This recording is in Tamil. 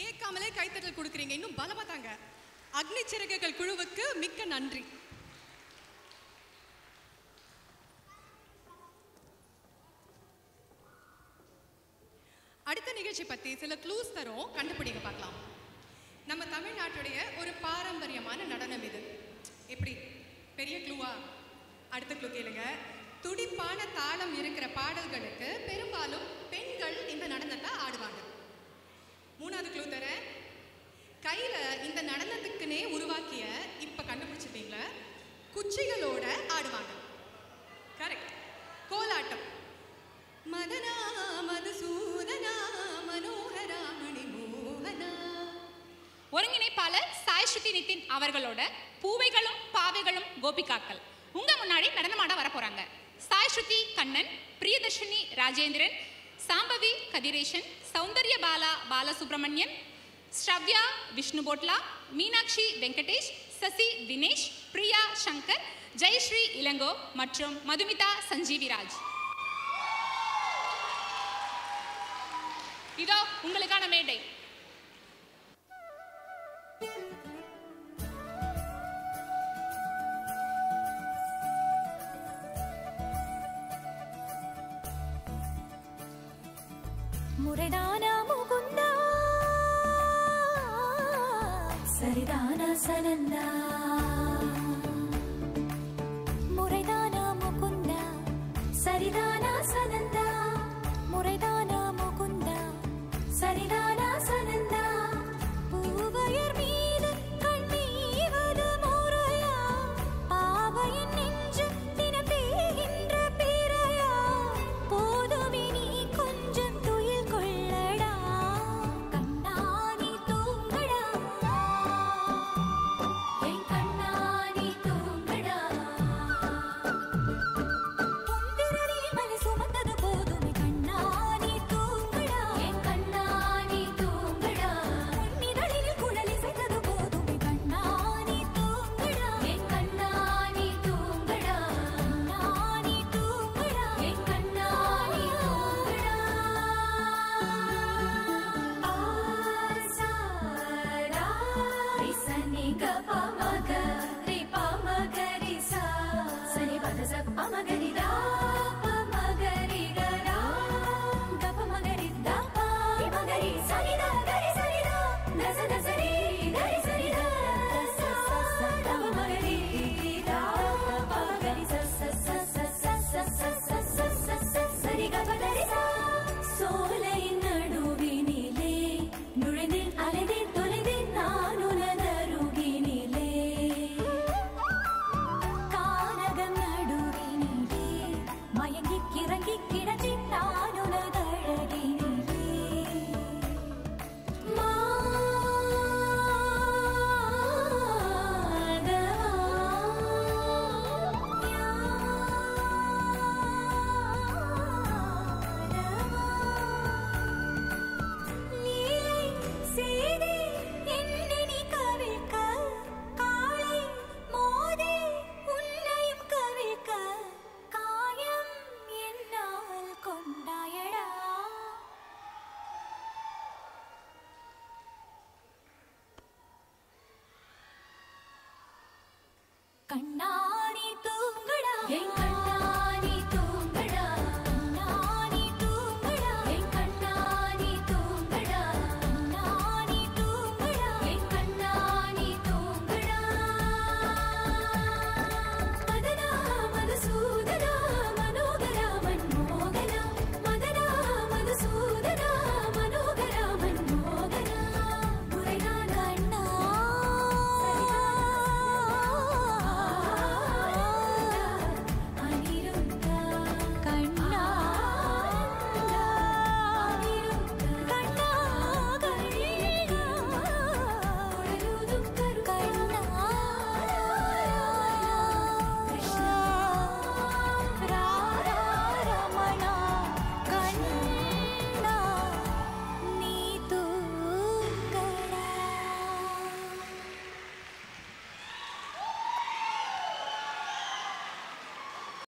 கேட்காமலே கைத்தட்டல் கொடுக்குறீங்க, இன்னும் பலமா தாங்க. அக்னி சிறகுகள் குழுவுக்கு மிக்க நன்றி. அடுத்த நிகழ்ச்சி பத்தி சில க்ளூஸ் தரும், கண்டுபிடிங்க பார்க்கலாம். நம்ம தமிழ்நாட்டுடைய ஒரு பாரம்பரியமான நடனம் இது. எப்படி? பெரிய க்ளூவா? அடுத்த க்ளூ கேளுங்க. துடிப்பான தாளம் இருக்கிற பாடல்களுக்கு பெரும்பாலும் பெண்கள் இந்த நடனத்தை ஆடுவாங்க. மூணாவது க்ளூ தரேன். கையில இந்த நடனத்துக்குனே உருவாக்கிய, இப்ப கண்டுபிடிச்சிருப்பீங்களா, குச்சிகளோட ஆடுவாங்க. கரெக்ட், கோலாட்டம். மதனா மதுசூதனா மனோகரா மணிமோகனா. ஒருங்கிணைப்பாளர் சாய் ஸ்ருதி நிதின் அவர்களோட பூவைகளும் பாவைகளும் கோபிகாக்கள் உங்க முன்னாடி நடனமாட வர போறாங்க. சாய் ஸ்ருதி கண்ணன், பிரியதர்ஷினி ராஜேந்திரன், சாம்பவி கதிரேஷன், சௌந்தர்ய பாலா பாலசுப்ரமணியன், ஸ்ரவ்யா விஷ்ணு போட்லா, மீனாட்சி வெங்கடேஷ், சசி தினேஷ், பிரியா சங்கர், ஜெயஸ்ரீ இளங்கோ மற்றும் மதுமிதா சஞ்சீவிராஜ். இதோ உங்களுக்கான மேடை. முறைதானா முகுந்தா, சரிதானா சனந்தா. முறைதானா முகுந்தா, சரிதானா சனந்தா. முறைதானா முகுந்தா, சரிதானா சனந்தா. பூவையர் மீது கண்ணீவது முறையா, பாவையின் நெஞ்சு தினம் தேகின்ற பிறையா. போதுமே நீ கொஞ்சம் துயில் கொள்ளடா, கண்ணானி தூங்கடா, என் கண்ணானி தூங்கடா. புந்திரனே மலை சுமந்தது போதுமே, கண்ணானி தூங்கடா, என் கண்ணானி தூங்கடா. உன்னிதழில் குழலி செய்தது போதுமே, கண்ணானி தூங்கடா, என் கண்ணானி தூங்கடா. கண்ணானி தூங்கடா, என் கண்ணானி தூங்கடா. ஆசாரா ரிசனி கபமக ரிபமகரி சா சனி பதச பமகரிதா பமகரிதரா கபமகரிதா பமகரி சனிதா கரி சனிதா நச நசரி கரி சனிதா ச ச பமகரிதா பமகரி ச ச ச ச ச ச ச ச ச சரி கபதரி சா. சோலை நடுவினிலே நுழைந்தேன், அலைந்தேன், தொலைந்தேன் நான் உனதருகினிலே. கானகம் நடுவினிலே மயங்கி கிறங்கி கிடந்தேன் நான் உனதழகினிலே. லீலை செய்தே என்னை நீ கவிழ்க்க, காலை மோதே உன்னையும் கவிழ்க்க, காயம் என்னால் கொண்டாயடா. கண்ணானி தூங்கடா, என்